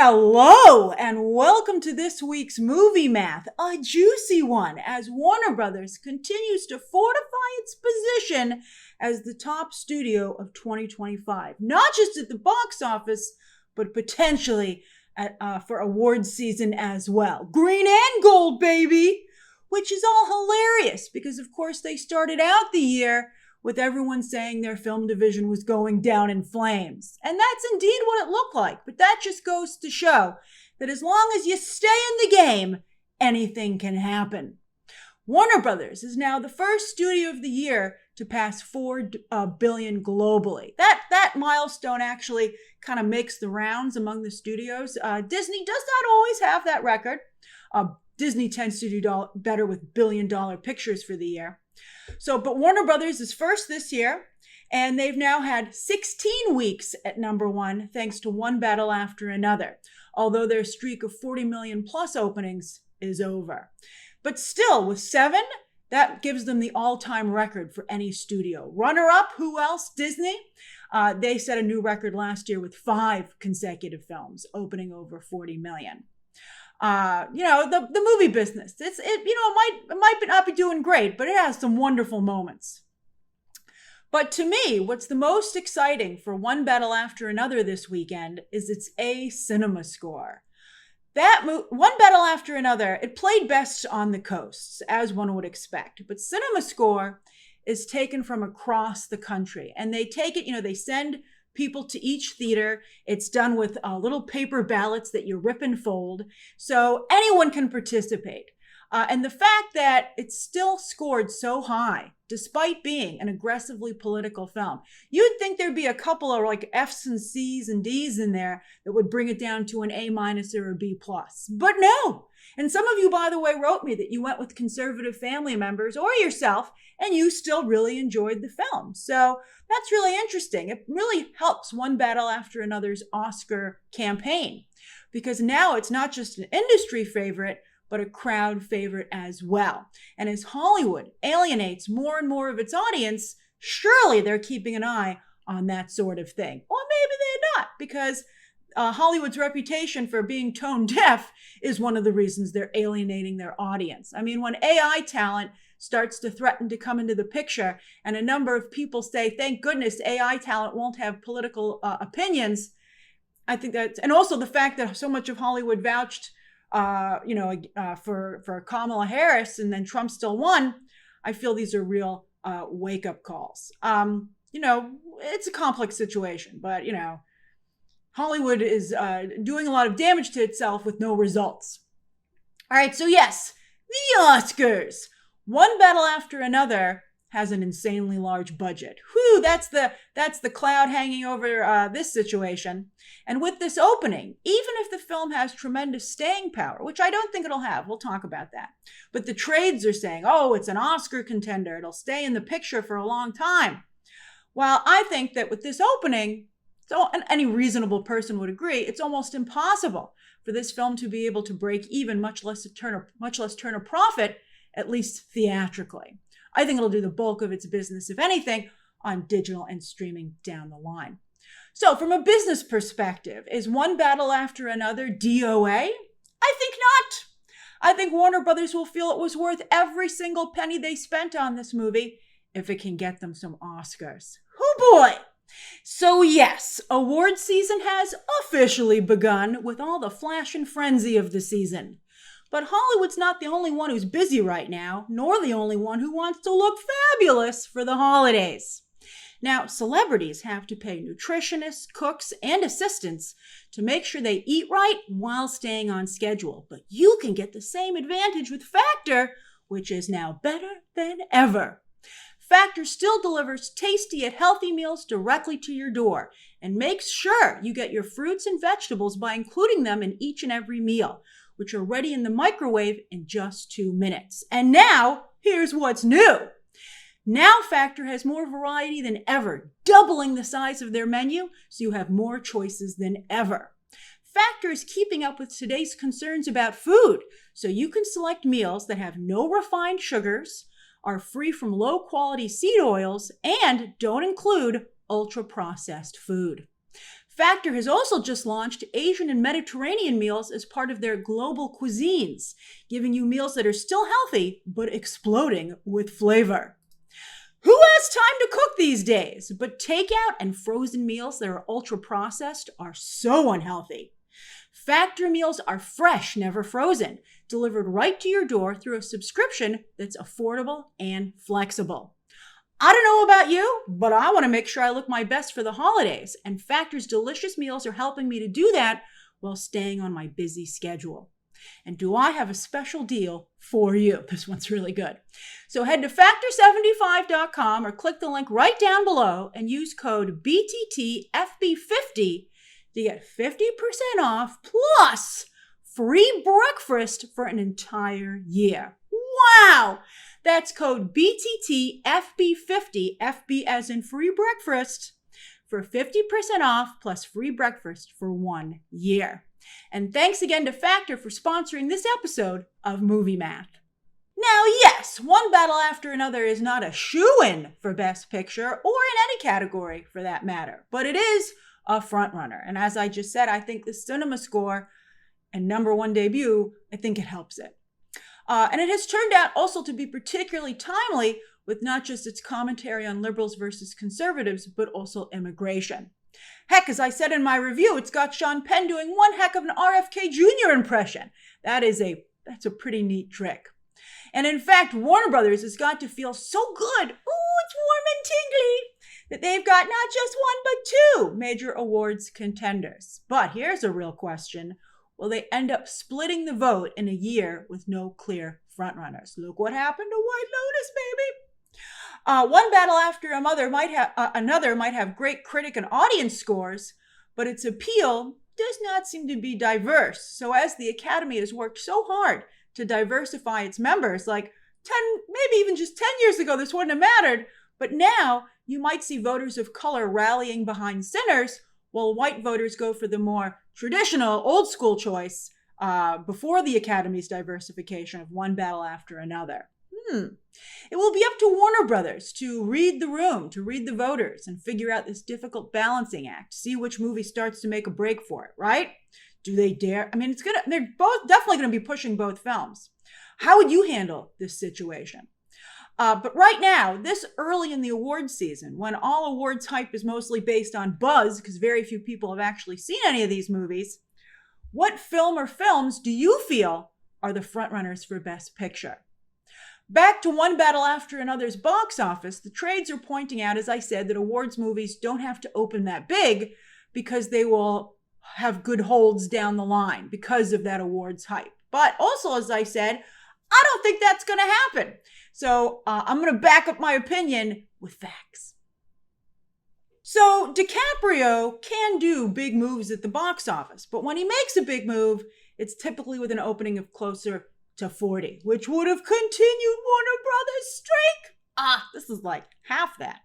Hello, and welcome to this week's Movie Math, a juicy one, as Warner Brothers continues to fortify its position as the top studio of 2025, not just at the box office, but potentially for awards season as well. Green and gold, baby! Which is all hilarious, because of course they started out the year with everyone saying their film division was going down in flames. And that's indeed what it looked like. But that just goes to show that as long as you stay in the game, anything can happen. Warner Brothers is now the first studio of the year to pass $4 billion globally. That milestone actually kind of makes the rounds among the studios. Disney does not always have that record. Disney tends to do better with billion-dollar pictures for the year. But Warner Brothers is first this year, and they've now had 16 weeks at number one, thanks to One Battle After Another, although their streak of 40 million plus openings is over. But still, with 7, that gives them the all-time record for any studio. Runner-up, who else? Disney. They set a new record last year with 5 consecutive films opening over 40 million. The movie business, it might not be doing great, but it has some wonderful moments. But to me, what's the most exciting for One Battle After Another this weekend is its A cinema score. One Battle After Another, it played best on the coasts, as one would expect, but cinema score is taken from across the country, and they take it, they send people to each theater. It's done with little paper ballots that you rip and fold, so anyone can participate. And the fact that it's still scored so high, despite being an aggressively political film, you'd think there'd be a couple of like F's and C's and D's in there that would bring it down to an A- or a B+. But no. And some of you, by the way, wrote me that you went with conservative family members or yourself, and you still really enjoyed the film. So that's really interesting. It really helps One Battle After Another's Oscar campaign, because now it's not just an industry favorite, but a crowd favorite as well. And as Hollywood alienates more and more of its audience, surely they're keeping an eye on that sort of thing. Or maybe they're not, because Hollywood's reputation for being tone deaf is one of the reasons they're alienating their audience. I mean, when AI talent starts to threaten to come into the picture, and a number of people say, thank goodness AI talent won't have political opinions, I think that's, and also the fact that so much of Hollywood vouched for Kamala Harris, and then Trump still won, I feel these are real wake-up calls. It's a complex situation, but, Hollywood is doing a lot of damage to itself with no results. All right, so yes, the Oscars. One Battle After Another has an insanely large budget. Whew, that's the cloud hanging over this situation. And with this opening, even if the film has tremendous staying power, which I don't think it'll have, we'll talk about that. But the trades are saying, oh, it's an Oscar contender. It'll stay in the picture for a long time. Well, I think that with this opening, so any reasonable person would agree, it's almost impossible for this film to be able to break even, much less turn a profit, at least theatrically. I think it'll do the bulk of its business, if anything, on digital and streaming down the line. So from a business perspective, is One Battle After Another DOA? I think not. I think Warner Brothers will feel it was worth every single penny they spent on this movie if it can get them some Oscars. Oh boy! So yes, award season has officially begun with all the flash and frenzy of the season. But Hollywood's not the only one who's busy right now, nor the only one who wants to look fabulous for the holidays. Now, celebrities have to pay nutritionists, cooks, and assistants to make sure they eat right while staying on schedule. But you can get the same advantage with Factor, which is now better than ever. Factor still delivers tasty yet healthy meals directly to your door and makes sure you get your fruits and vegetables by including them in each and every meal, which are ready in the microwave in just 2 minutes. And now, here's what's new. Now Factor has more variety than ever, doubling the size of their menu, so you have more choices than ever. Factor is keeping up with today's concerns about food, so you can select meals that have no refined sugars, are free from low-quality seed oils, and don't include ultra-processed food. Factor has also just launched Asian and Mediterranean meals as part of their global cuisines, giving you meals that are still healthy, but exploding with flavor. Who has time to cook these days? But takeout and frozen meals that are ultra-processed are so unhealthy. Factor meals are fresh, never frozen, delivered right to your door through a subscription that's affordable and flexible. I don't know about you, but I want to make sure I look my best for the holidays, and Factor's delicious meals are helping me to do that while staying on my busy schedule. And do I have a special deal for you? This one's really good. So head to factor75.com or click the link right down below and use code BTTFB50 to get 50% off plus free breakfast for an entire year. Wow! That's code BTTFB50, FB as in free breakfast, for 50% off plus free breakfast for 1 year. And thanks again to Factor for sponsoring this episode of Movie Math. Now, yes, One Battle After Another is not a shoo-in for Best Picture, or in any category for that matter, but it is a frontrunner. And as I just said, I think the cinema score and #1 debut, I think it helps it. And it has turned out also to be particularly timely with not just its commentary on liberals versus conservatives, but also immigration. Heck, as I said in my review, it's got Sean Penn doing one heck of an RFK Jr. impression. That's a pretty neat trick. And in fact, Warner Brothers has got to feel so good, ooh, it's warm and tingly, that they've got not just one, but 2 major awards contenders. But here's a real question. Will they end up splitting the vote in a year with no clear frontrunners? Look what happened to White Lotus, baby. One Battle After Another might have great critic and audience scores, but its appeal does not seem to be diverse. So as the Academy has worked so hard to diversify its members, like 10, maybe even just 10 years ago, this wouldn't have mattered. But now you might see voters of color rallying behind Sinners, while white voters go for the more traditional, old school choice before the Academy's diversification of One Battle After Another. It will be up to Warner Brothers to read the room, to read the voters, and figure out this difficult balancing act, see which movie starts to make a break for it, right? Do they dare? I mean, they're both definitely going to be pushing both films. How would you handle this situation? But right now, this early in the awards season, when all awards hype is mostly based on buzz, because very few people have actually seen any of these movies, what film or films do you feel are the frontrunners for Best Picture? Back to One Battle After Another's box office, the trades are pointing out, as I said, that awards movies don't have to open that big because they will have good holds down the line because of that awards hype. But also, as I said, I don't think that's going to happen. So I'm going to back up my opinion with facts. So DiCaprio can do big moves at the box office, but when he makes a big move, it's typically with an opening of closer to 40, which would have continued Warner Brothers' streak. This is like half that.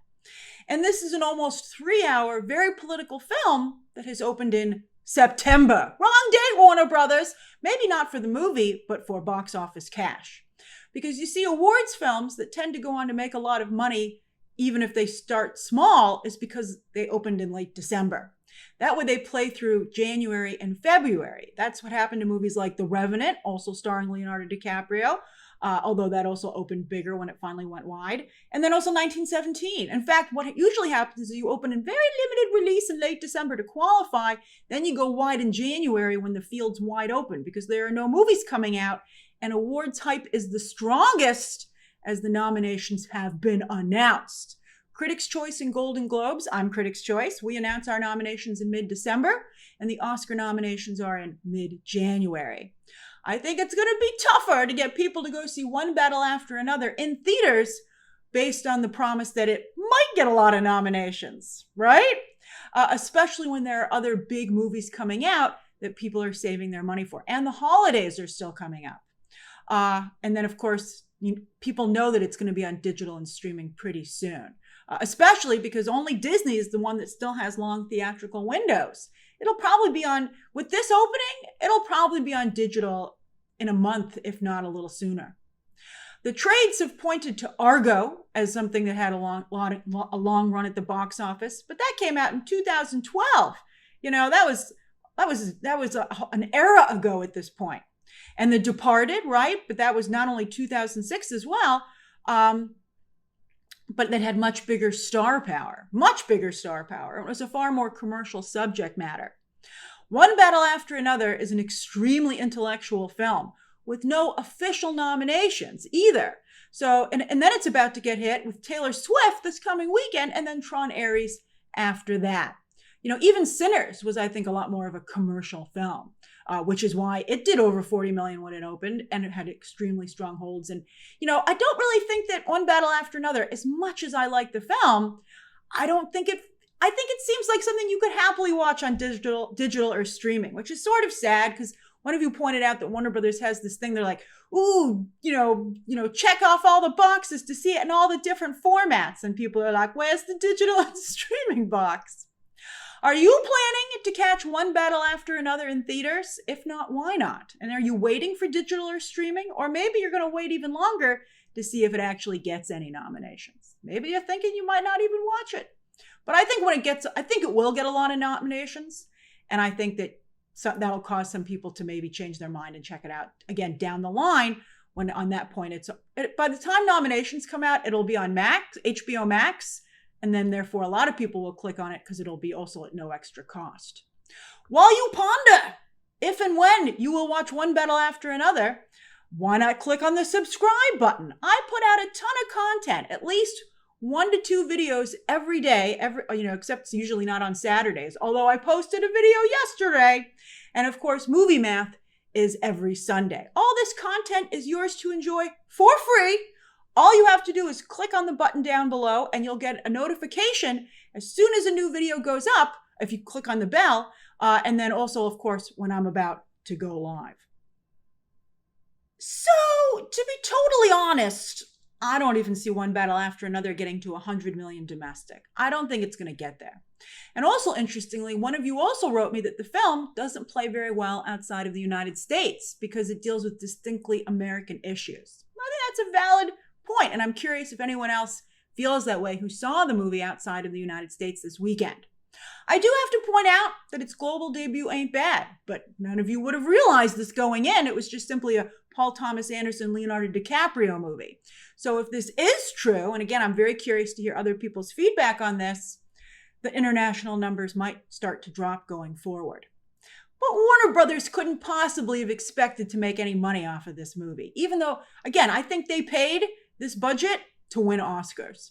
And this is an almost 3-hour, very political film that has opened in September. Wrong date, Warner Brothers. Maybe not for the movie, but for box office cash. Because you see, awards films that tend to go on to make a lot of money, even if they start small, is because they opened in late December. That way they play through January and February. That's what happened to movies like The Revenant, also starring Leonardo DiCaprio, although that also opened bigger when it finally went wide. And then also 1917. In fact, what usually happens is you open in very limited release in late December to qualify, then you go wide in January when the field's wide open because there are no movies coming out, and awards hype is the strongest as the nominations have been announced. Critics' Choice and Golden Globes, I'm Critics' Choice. We announce our nominations in mid-December, and the Oscar nominations are in mid-January. I think it's going to be tougher to get people to go see One Battle After Another in theaters based on the promise that it might get a lot of nominations, right? Especially when there are other big movies coming out that people are saving their money for. And the holidays are still coming up. And then, of course, people know that it's going to be on digital and streaming pretty soon. Especially because only Disney is the one that still has long theatrical windows. It'll probably be on, with this opening, it'll probably be on digital in a month, if not a little sooner. The trades have pointed to Argo as something that had a long run at the box office, but that came out in 2012. an era ago at this point. And The Departed, right? But that was not only 2006 as well, but that had much bigger star power. It was a far more commercial subject matter. One Battle After Another is an extremely intellectual film with no official nominations either. So, and then it's about to get hit with Taylor Swift this coming weekend, and then Tron Ares after that. Even Sinners was, I think, a lot more of a commercial film, which is why it did over 40 million when it opened, and it had extremely strong holds. And, I don't really think that One Battle After Another, as much as I like the film, I think it seems like something you could happily watch on digital or streaming, which is sort of sad because one of you pointed out that Warner Brothers has this thing. They're like, ooh, check off all the boxes to see it in all the different formats. And people are like, where's the digital and streaming box? Are you planning to catch One Battle After Another in theaters? If not, why not? And are you waiting for digital or streaming? Or maybe you're going to wait even longer to see if it actually gets any nominations. Maybe you're thinking you might not even watch it. But I think I think it will get a lot of nominations. And I think that that'll cause some people to maybe change their mind and check it out again down the line. When on that point, by the time nominations come out, it'll be on HBO Max. And then therefore a lot of people will click on it because it'll be also at no extra cost. While you ponder if and when you will watch One Battle After Another, why not click on the subscribe button? I put out a ton of content, at least 1 to 2 videos every day, except it's usually not on Saturdays, although I posted a video yesterday. And of course, Movie Math is every Sunday. All this content is yours to enjoy for free. All you have to do is click on the button down below and you'll get a notification as soon as a new video goes up, if you click on the bell, and then also, of course, when I'm about to go live. So, to be totally honest, I don't even see One Battle After Another getting to 100 million domestic. I don't think it's going to get there. And also, interestingly, one of you also wrote me that the film doesn't play very well outside of the United States because it deals with distinctly American issues. I think that's a valid point, and I'm curious if anyone else feels that way who saw the movie outside of the United States this weekend. I do have to point out that its global debut ain't bad, but none of you would have realized this going in. It was just simply a Paul Thomas Anderson, Leonardo DiCaprio movie. So if this is true, and again, I'm very curious to hear other people's feedback on this, the international numbers might start to drop going forward. But Warner Brothers couldn't possibly have expected to make any money off of this movie, even though, again, I think they paid this budget to win Oscars.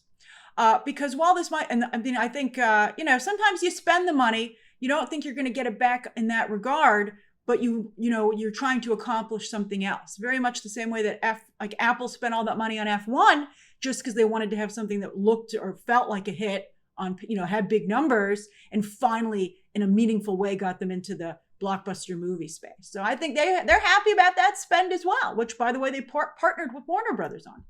Because while this might, and I mean, I think, sometimes you spend the money, you don't think you're going to get it back in that regard, but you're trying to accomplish something else. Very much the same way that Apple spent all that money on F1 just because they wanted to have something that looked or felt like a hit on, had big numbers, and finally, in a meaningful way, got them into the blockbuster movie space. So I think they're happy about that spend as well, which, by the way, they partnered with Warner Brothers on.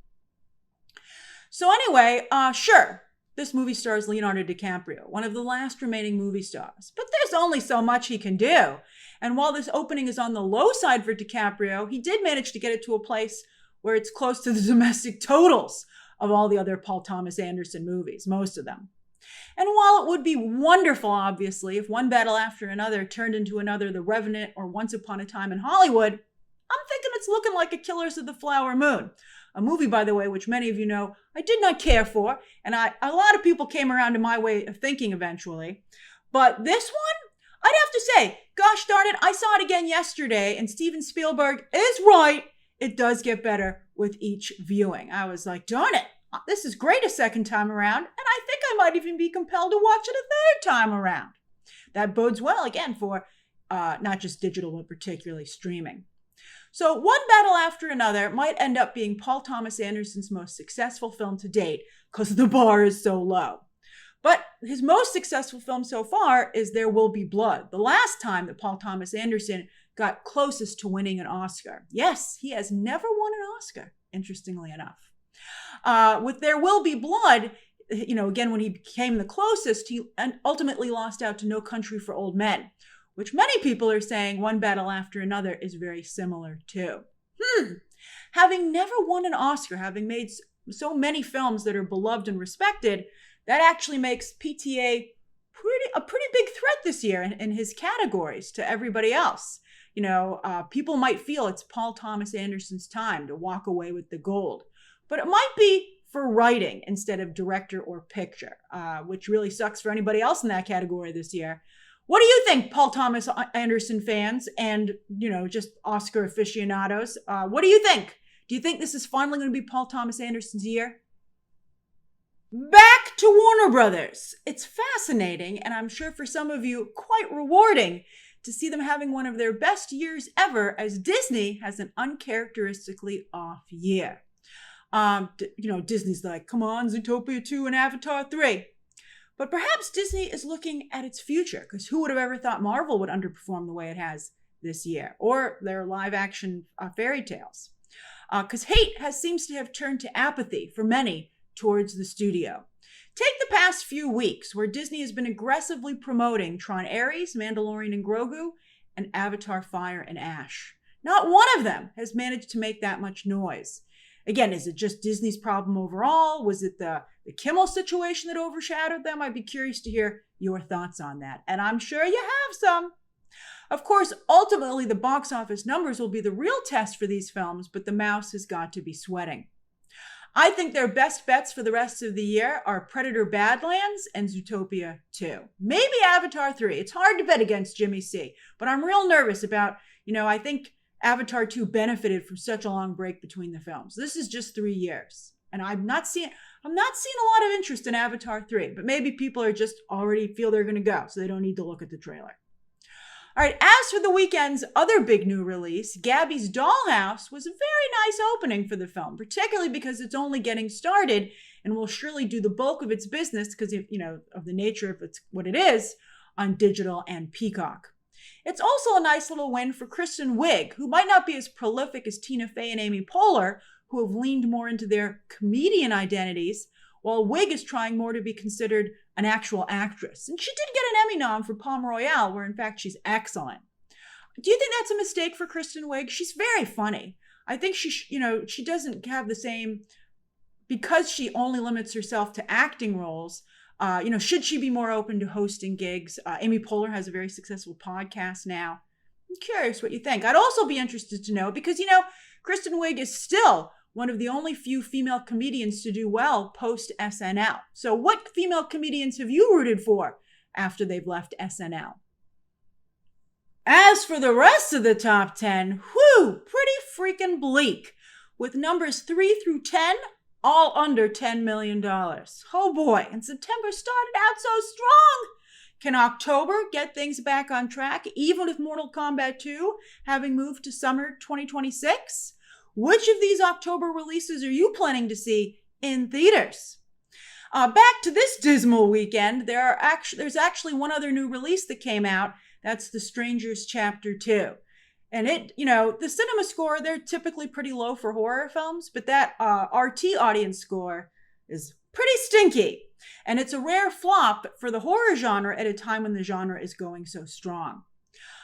So anyway, sure, this movie stars Leonardo DiCaprio, one of the last remaining movie stars. But there's only so much he can do. And while this opening is on the low side for DiCaprio, he did manage to get it to a place where it's close to the domestic totals of all the other Paul Thomas Anderson movies, most of them. And while it would be wonderful, obviously, if One Battle After Another turned into another The Revenant or Once Upon a Time in Hollywood, I'm thinking it's looking like a Killers of the Flower Moon. A movie, by the way, which many of you know I did not care for, and a lot of people came around to my way of thinking eventually. But this one, I'd have to say, gosh darn it, I saw it again yesterday, and Steven Spielberg is right. It does get better with each viewing. I was like, darn it, this is great a second time around, and I think I might even be compelled to watch it a third time around. That bodes well, again, for not just digital, but particularly streaming. So One Battle After Another might end up being Paul Thomas Anderson's most successful film to date because the bar is so low. But his most successful film so far is There Will Be Blood, the last time that Paul Thomas Anderson got closest to winning an Oscar. Yes, he has never won an Oscar, interestingly enough. With There Will Be Blood, again, when he became the closest, he ultimately lost out to No Country for Old Men, which many people are saying One Battle After Another is very similar to. Having never won an Oscar, having made so many films that are beloved and respected, that actually makes PTA a pretty big threat this year in his categories to everybody else. People might feel it's Paul Thomas Anderson's time to walk away with the gold, but it might be for writing instead of director or picture, which really sucks for anybody else in that category this year. What do you think, Paul Thomas Anderson fans and, just Oscar aficionados? What do you think? Do you think this is finally going to be Paul Thomas Anderson's year? Back to Warner Brothers. It's fascinating, and I'm sure for some of you, quite rewarding to see them having one of their best years ever as Disney has an uncharacteristically off year. Disney's like, come on, Zootopia 2 and Avatar 3. But perhaps Disney is looking at its future, because who would have ever thought Marvel would underperform the way it has this year, or their live-action fairy tales? Because hate seems to have turned to apathy for many towards the studio. Take the past few weeks, where Disney has been aggressively promoting Tron Ares, Mandalorian and Grogu, and Avatar Fire and Ash. Not one of them has managed to make that much noise. Again, is it just Disney's problem overall? Was it the Kimmel situation that overshadowed them? I'd be curious to hear your thoughts on that. And I'm sure you have some. Of course, ultimately, the box office numbers will be the real test for these films, but the mouse has got to be sweating. I think their best bets for the rest of the year are Predator Badlands and Zootopia 2. Maybe Avatar 3. It's hard to bet against Jimmy C, but I'm real nervous about, I think Avatar 2 benefited from such a long break between the films. This is just 3 years. And I'm not seeing a lot of interest in Avatar 3, but maybe people are just already feel they're going to go, so they don't need to look at the trailer. All right, as for the weekend's other big new release, Gabbys Dollhouse was a very nice opening for the film, particularly because it's only getting started and will surely do the bulk of its business because of the nature of what it is on digital and Peacock. It's also a nice little win for Kristen Wiig, who might not be as prolific as Tina Fey and Amy Poehler, who have leaned more into their comedian identities, while Wiig is trying more to be considered an actual actress. And she did get an Emmy nom for Palm Royale, where in fact she's excellent. Do you think that's a mistake for Kristen Wiig? She's very funny. I think she doesn't have the same, because she only limits herself to acting roles. Should she be more open to hosting gigs? Amy Poehler has a very successful podcast now. I'm curious what you think. I'd also be interested to know because, Kristen Wiig is still one of the only few female comedians to do well post-SNL. So what female comedians have you rooted for after they've left SNL? As for the rest of the top 10, pretty freaking bleak, with numbers 3 through 10 all under $10 million. Oh boy, and September started out so strong. Can October get things back on track, even with Mortal Kombat 2 having moved to summer 2026? Which of these October releases are you planning to see in theaters? Back to this dismal weekend, there's actually one other new release that came out. That's The Strangers Chapter 2. And the cinema score, they're typically pretty low for horror films, but that RT audience score is pretty stinky. And it's a rare flop for the horror genre at a time when the genre is going so strong.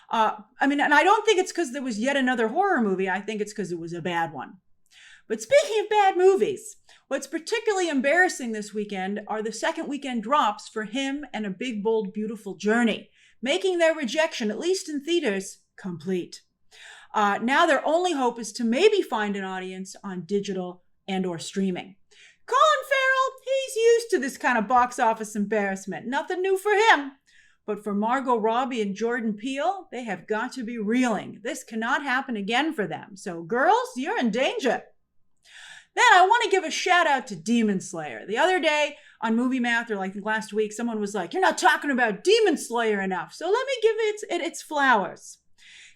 And I don't think it's because there was yet another horror movie. I think it's because it was a bad one. But speaking of bad movies, what's particularly embarrassing this weekend are the second weekend drops for Him and A Big, Bold, Beautiful Journey, making their rejection, at least in theaters, complete. Now their only hope is to maybe find an audience on digital and or streaming. Colin Farrell, he's used to this kind of box office embarrassment. Nothing new for him. But for Margot Robbie and Jordan Peele, they have got to be reeling. This cannot happen again for them. So girls, you're in danger. Then I want to give a shout out to Demon Slayer. The other day on Movie Math, or last week, someone was like, you're not talking about Demon Slayer enough. So let me give it its flowers.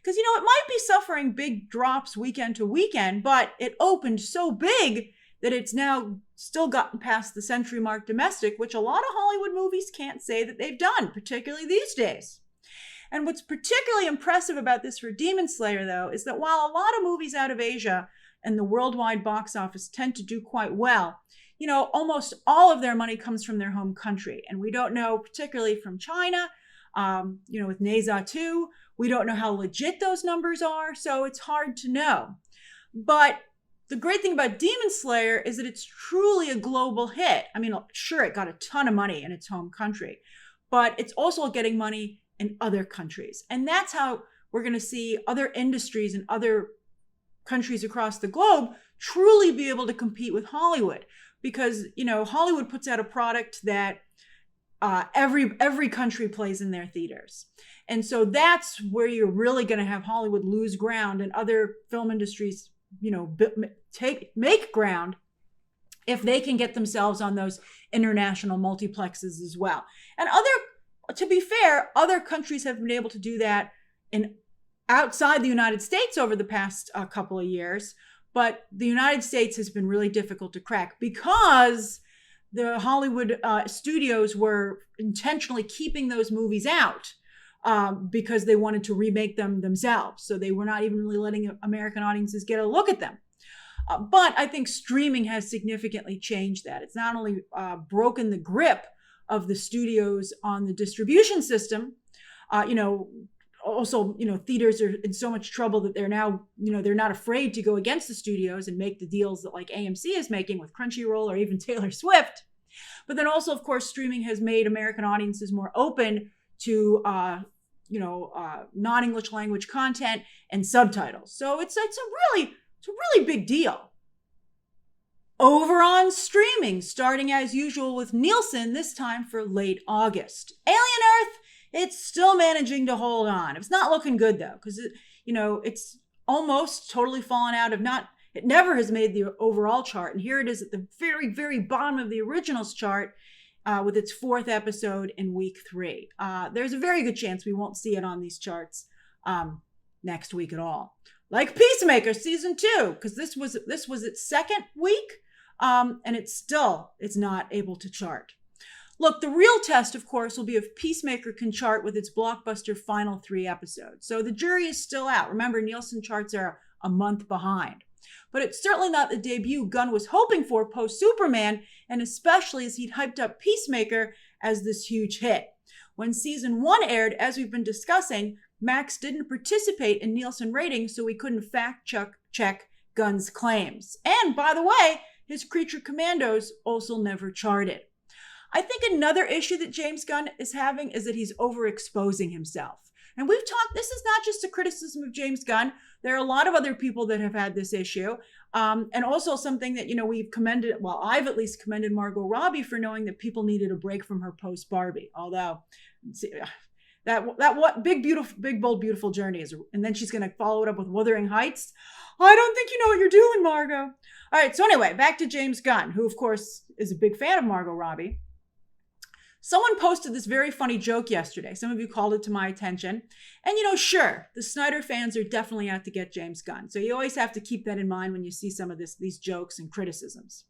Because, it might be suffering big drops weekend to weekend, but it opened so big that it's now still gotten past the century mark domestic, which a lot of Hollywood movies can't say that they've done, particularly these days. And what's particularly impressive about this for Demon Slayer, though, is that while a lot of movies out of Asia and the worldwide box office tend to do quite well, almost all of their money comes from their home country. And we don't know, particularly from China, with Neza 2, we don't know how legit those numbers are, so it's hard to know. But the great thing about Demon Slayer is that it's truly a global hit. Sure, it got a ton of money in its home country, but it's also getting money in other countries. And that's how we're going to see other industries and other countries across the globe truly be able to compete with Hollywood. Because, Hollywood puts out a product that every country plays in their theaters. And so that's where you're really going to have Hollywood lose ground and other film industries, make ground if they can get themselves on those international multiplexes as well. And to be fair, other countries have been able to do that outside the United States over the past couple of years. But the United States has been really difficult to crack because the Hollywood studios were intentionally keeping those movies out because they wanted to remake them themselves. So they were not even really letting American audiences get a look at them. But I think streaming has significantly changed that. It's not only broken the grip of the studios on the distribution system, also, theaters are in so much trouble that they're now, they're not afraid to go against the studios and make the deals that like AMC is making with Crunchyroll or even Taylor Swift. But then also, of course, streaming has made American audiences more open to, non-English language content and subtitles. So it's a really big deal. Over on streaming, starting as usual with Nielsen, this time for late August. Alien Earth, it's still managing to hold on. It's not looking good though, because it's almost totally fallen out of it never has made the overall chart. And here it is at the very, very bottom of the originals chart with its 4th episode in week 3. There's a very good chance we won't see it on these charts next week at all. Like Peacemaker season 2, because this was its 2nd week, and it's not able to chart. Look, the real test, of course, will be if Peacemaker can chart with its blockbuster final 3 episodes. So the jury is still out. Remember, Nielsen charts are a month behind. But it's certainly not the debut Gunn was hoping for post-Superman, and especially as he'd hyped up Peacemaker as this huge hit. When season 1 aired, as we've been discussing, Max didn't participate in Nielsen ratings, so we couldn't fact-check Gunn's claims. And by the way, his Creature Commandos also never charted. I think another issue that James Gunn is having is that he's overexposing himself. And we've talked, this is not just a criticism of James Gunn. There are a lot of other people that have had this issue. And also something that, we've commended, I've at least commended Margot Robbie for knowing that people needed a break from her post-Barbie. Although, what big, bold, beautiful journey is, and then she's going to follow it up with Wuthering Heights. I don't think you know what you're doing, Margot. All right, so anyway, back to James Gunn, who, of course, is a big fan of Margot Robbie. Someone posted this very funny joke yesterday. Some of you called it to my attention. And, sure, the Snyder fans are definitely out to get James Gunn. So you always have to keep that in mind when you see some of these jokes and criticisms.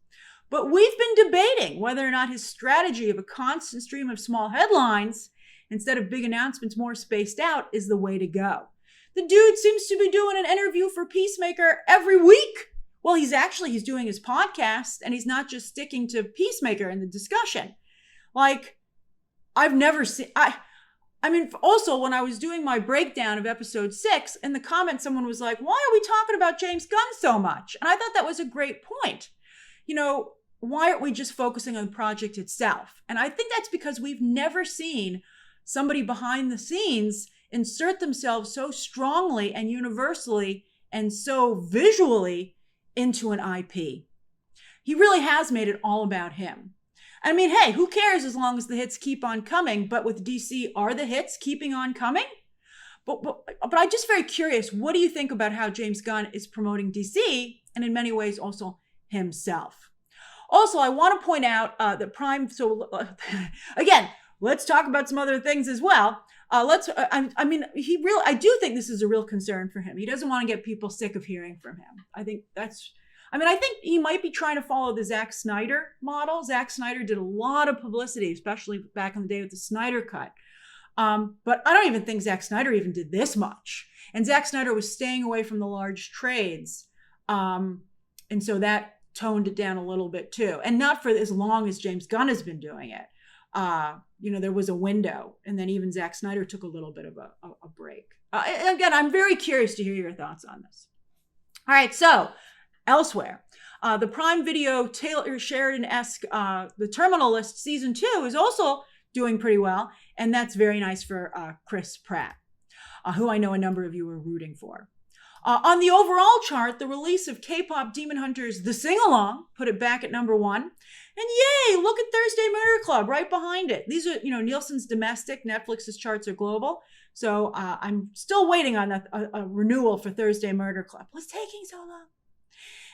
But we've been debating whether or not his strategy of a constant stream of small headlines instead of big announcements more spaced out is the way to go. The dude seems to be doing an interview for Peacemaker every week. Well, he's doing his podcast, and he's not just sticking to Peacemaker in the discussion. Like, I've never seen, also when I was doing my breakdown of episode 6, in the comments, someone was like, why are we talking about James Gunn so much? And I thought that was a great point. Why aren't we just focusing on the project itself? And I think that's because we've never seen somebody behind the scenes insert themselves so strongly and universally and so visually into an IP. He really has made it all about him. I mean, hey, who cares as long as the hits keep on coming? But with DC, are the hits keeping on coming? But I'm just very curious, what do you think about how James Gunn is promoting DC and in many ways also himself? Also, I want to point out that Prime, again, let's talk about some other things as well. I do think this is a real concern for him. He doesn't want to get people sick of hearing from him. I think he might be trying to follow the Zack Snyder model. Zack Snyder did a lot of publicity, especially back in the day with the Snyder Cut. But I don't even think Zack Snyder even did this much. And Zack Snyder was staying away from the large trades. And so that toned it down a little bit too. And not for as long as James Gunn has been doing it. There was a window. And then even Zack Snyder took a little bit of a break. Again, I'm very curious to hear your thoughts on this. All right, so elsewhere, the Prime Video Taylor Sheridan-esque The Terminal List Season 2 is also doing pretty well. And that's very nice for Chris Pratt, who I know a number of you are rooting for. On the overall chart, the release of K-pop Demon Hunters The Sing-Along put it back at number 1. And yay, look at Thursday Murder Club right behind it. These are, Nielsen's domestic, Netflix's charts are global. So I'm still waiting on a renewal for Thursday Murder Club. What's taking so long?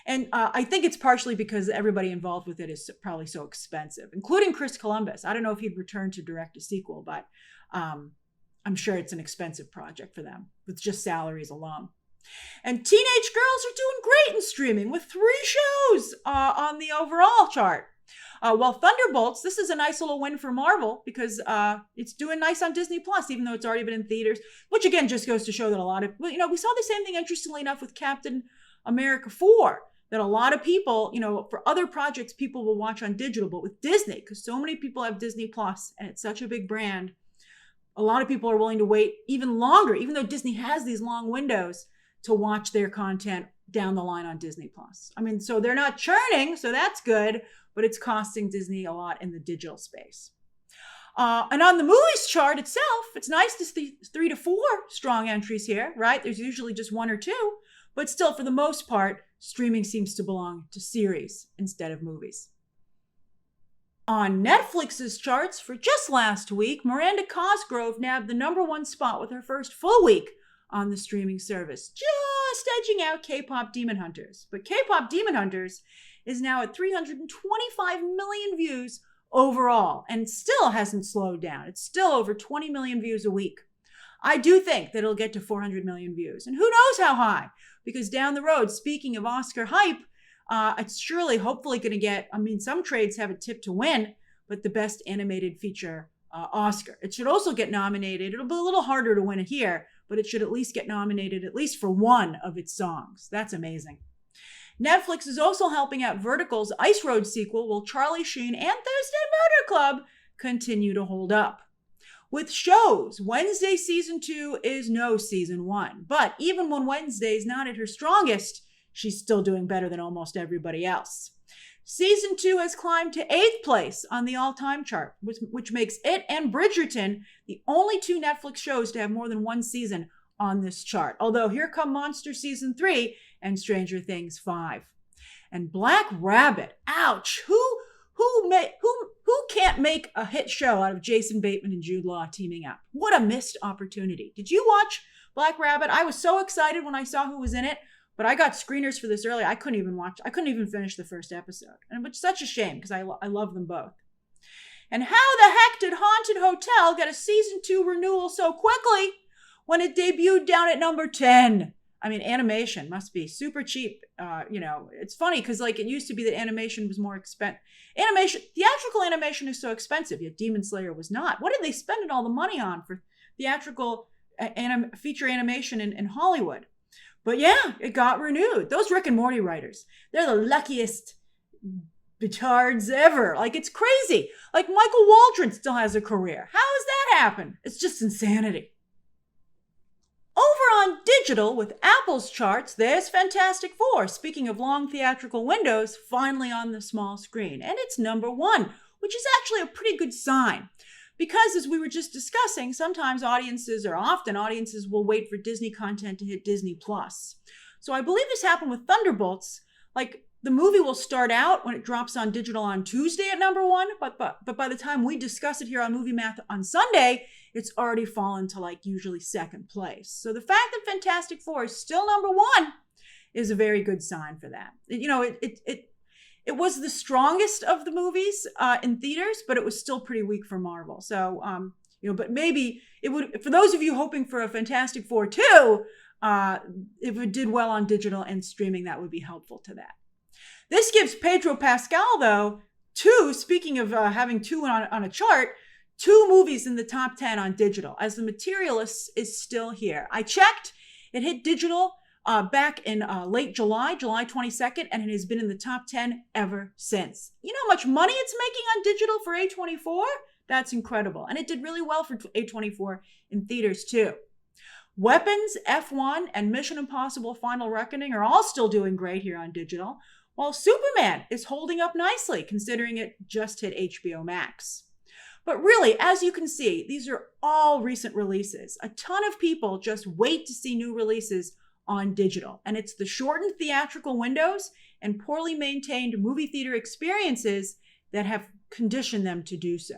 And I think it's partially because everybody involved with it is probably so expensive, including Chris Columbus. I don't know if he'd return to direct a sequel, but I'm sure it's an expensive project for them with just salaries alone. And teenage girls are doing great in streaming with 3 shows on the overall chart. While Thunderbolts, this is a nice little win for Marvel because it's doing nice on Disney Plus, even though it's already been in theaters, which again just goes to show that a lot of, we saw the same thing, interestingly enough, with Captain America 4, that a lot of people, for other projects, people will watch on digital, but with Disney, because so many people have Disney Plus and it's such a big brand, a lot of people are willing to wait even longer, even though Disney has these long windows to watch their content down the line on Disney Plus. I mean, so they're not churning, so that's good, but it's costing Disney a lot in the digital space. And on the movies chart itself, it's nice to see 3 to 4 strong entries here, right? There's usually just 1 or 2, but still, for the most part, streaming seems to belong to series instead of movies. On Netflix's charts for just last week, Miranda Cosgrove nabbed the number 1 spot with her first full week on the streaming service, just edging out K-pop Demon Hunters. But K-pop Demon Hunters is now at 325 million views overall and still hasn't slowed down. It's still over 20 million views a week. I do think that it'll get to 400 million views, and who knows how high, because down the road, speaking of Oscar hype, it's surely hopefully going to get, some trades have a tip to win, but the best animated feature Oscar. It should also get nominated. It'll be a little harder to win it here, but it should at least get nominated at least for 1 of its songs. That's amazing. Netflix is also helping out Vertical's Ice Road sequel, while Charlie Sheen and Thursday Murder Club continue to hold up. With shows, Wednesday Season 2 is no Season 1, but even when Wednesday's not at her strongest, she's still doing better than almost everybody else. Season 2 has climbed to 8th place on the all-time chart, which makes it and Bridgerton the only 2 Netflix shows to have more than 1 season on this chart. Although here come Monster Season 3 and Stranger Things 5. And Black Rabbit, ouch, who can't make a hit show out of Jason Bateman and Jude Law teaming up? What a missed opportunity. Did you watch Black Rabbit? I was so excited when I saw who was in it. But I got screeners for this early. I couldn't even finish the first episode. And it's such a shame because I love them both. And how the heck did Haunted Hotel get a Season 2 renewal so quickly when it debuted down at number 10? Animation must be super cheap. It's funny because it used to be that animation was more expensive. Theatrical animation is so expensive, yet Demon Slayer was not. What did they spend all the money on for theatrical feature animation in Hollywood? But yeah, it got renewed. Those Rick and Morty writers, they're the luckiest betards ever. It's crazy. Michael Waldron still has a career. How has that happened? It's just insanity. Over on digital with Apple's charts, there's Fantastic Four. Speaking of long theatrical windows, finally on the small screen. And it's number 1, which is actually a pretty good sign. Because as we were just discussing, sometimes often audiences will wait for Disney content to hit Disney Plus. So I believe this happened with Thunderbolts. The movie will start out when it drops on digital on Tuesday at number 1, but by the time we discuss it here on Movie Math on Sunday, it's already fallen to usually 2nd place. So the fact that Fantastic Four is still number 1 is a very good sign for that. It was the strongest of the movies in theaters, but it was still pretty weak for Marvel. So, but maybe it would, for those of you hoping for a Fantastic Four 2, if it did well on digital and streaming, that would be helpful to that. This gives Pedro Pascal, though, 2, speaking of having 2 on a chart, 2 movies in the top 10 on digital, as The Materialists is still here. I checked, it hit digital back in late July 22nd, and it has been in the top 10 ever since. You know how much money it's making on digital for A24? That's incredible. And it did really well for A24 in theaters too. Weapons, F1, and Mission Impossible Final Reckoning are all still doing great here on digital, while Superman is holding up nicely, considering it just hit HBO Max. But really, as you can see, these are all recent releases. A ton of people just wait to see new releases on digital. And it's the shortened theatrical windows and poorly maintained movie theater experiences that have conditioned them to do so.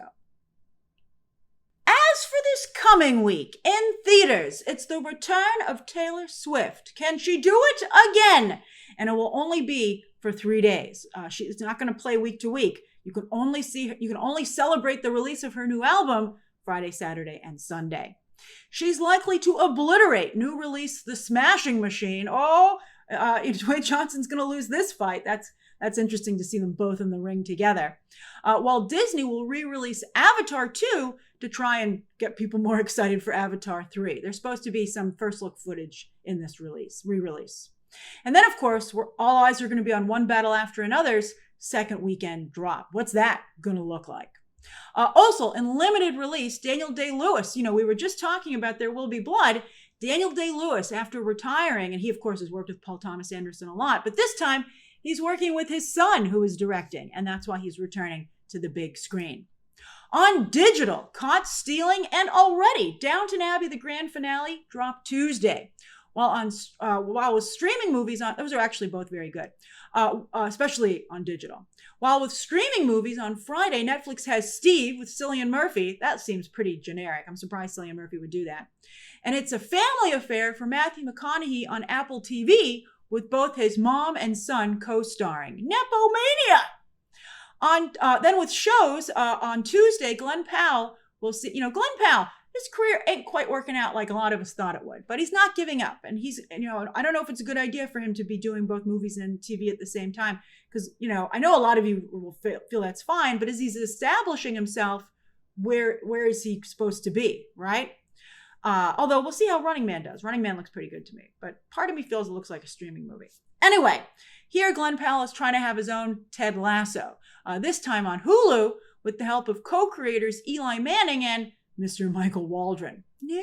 As for this coming week in theaters, it's the return of Taylor Swift. Can she do it again? And it will only be for 3 days. She's not going to play week to week. You can only celebrate the release of her new album Friday, Saturday, and Sunday. She's likely to obliterate new release The Smashing Machine. Dwayne Johnson's going to lose this fight. That's interesting to see them both in the ring together. While Disney will re-release Avatar 2 to try and get people more excited for Avatar 3. There's supposed to be some first look footage in this re-release. And then, of course, all eyes are going to be on One Battle After Another's second weekend drop. What's that going to look like? Also, in limited release, Daniel Day-Lewis. We were just talking about There Will Be Blood. Daniel Day-Lewis, after retiring, and he, of course, has worked with Paul Thomas Anderson a lot, but this time he's working with his son, who is directing, and that's why he's returning to the big screen. On digital, Caught Stealing and Already, Downton Abbey, the grand finale, dropped Tuesday. While with streaming movies those are actually both very good, especially on digital. While with streaming movies on Friday, Netflix has Steve with Cillian Murphy. That seems pretty generic. I'm surprised Cillian Murphy would do that. And It's a Family Affair for Matthew McConaughey on Apple TV with both his mom and son co-starring. Nepomania! Then with shows, on Tuesday, Glenn Powell will see, Glenn Powell, his career ain't quite working out like a lot of us thought it would, but he's not giving up. And he's, I don't know if it's a good idea for him to be doing both movies and TV at the same time. Because, I know a lot of you will feel that's fine, but as he's establishing himself, where is he supposed to be, right? Although we'll see how Running Man does. Running Man looks pretty good to me, but part of me feels it looks like a streaming movie. Anyway, here Glenn Powell is trying to have his own Ted Lasso, this time on Hulu with the help of co-creators Eli Manning and Mr. Michael Waldron. No.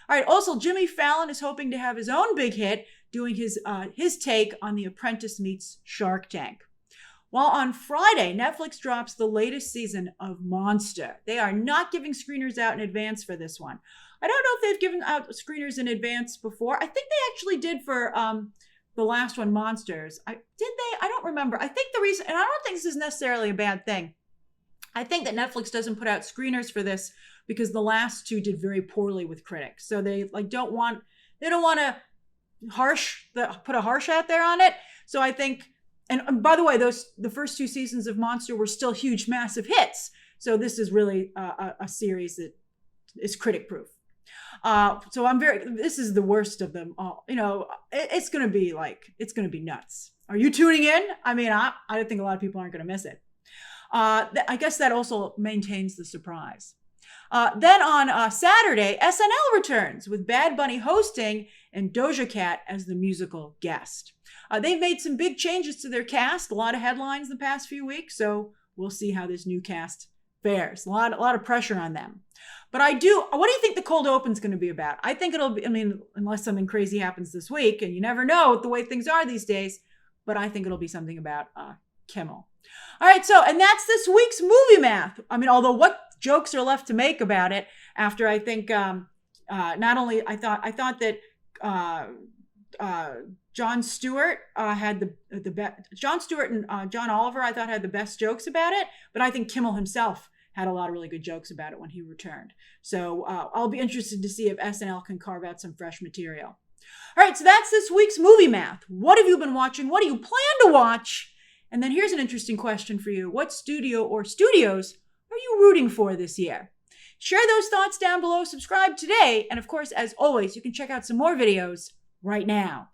All right. Also, Jimmy Fallon is hoping to have his own big hit, doing his take on The Apprentice meets Shark Tank. While on Friday, Netflix drops the latest season of Monster. They are not giving screeners out in advance for this one. I don't know if they've given out screeners in advance before. I think they actually did for the last one, Monsters. Did they? I don't remember. I think the reason, and I don't think this is necessarily a bad thing. I think that Netflix doesn't put out screeners for this because the last two did very poorly with critics. So they don't want to put a harsh out there on it. So I think, and by the way, the first two seasons of Monster were still huge, massive hits. So this is really a series that is critic proof. So this is the worst of them all. It's going to be nuts. Are you tuning in? I mean, I think a lot of people aren't going to miss it. I guess that also maintains the surprise. Then on Saturday, SNL returns with Bad Bunny hosting and Doja Cat as the musical guest. They've made some big changes to their cast, a lot of headlines the past few weeks, so we'll see how this new cast fares. A lot of pressure on them. But what do you think the cold open's going to be about? I think it'll be, unless something crazy happens this week, and you never know with the way things are these days, but I think it'll be something about Kimmel. All right, and that's this week's movie math. Although what jokes are left to make about it after I think not only I thought that Jon Stewart had the best. Jon Stewart and John Oliver I thought had the best jokes about it, but I think Kimmel himself had a lot of really good jokes about it when he returned. So I'll be interested to see if SNL can carve out some fresh material. All right, so that's this week's movie math. What have you been watching? What do you plan to watch? And then here's an interesting question for you. What studio or studios are you rooting for this year? Share those thoughts down below. Subscribe today. And of course, as always, you can check out some more videos right now.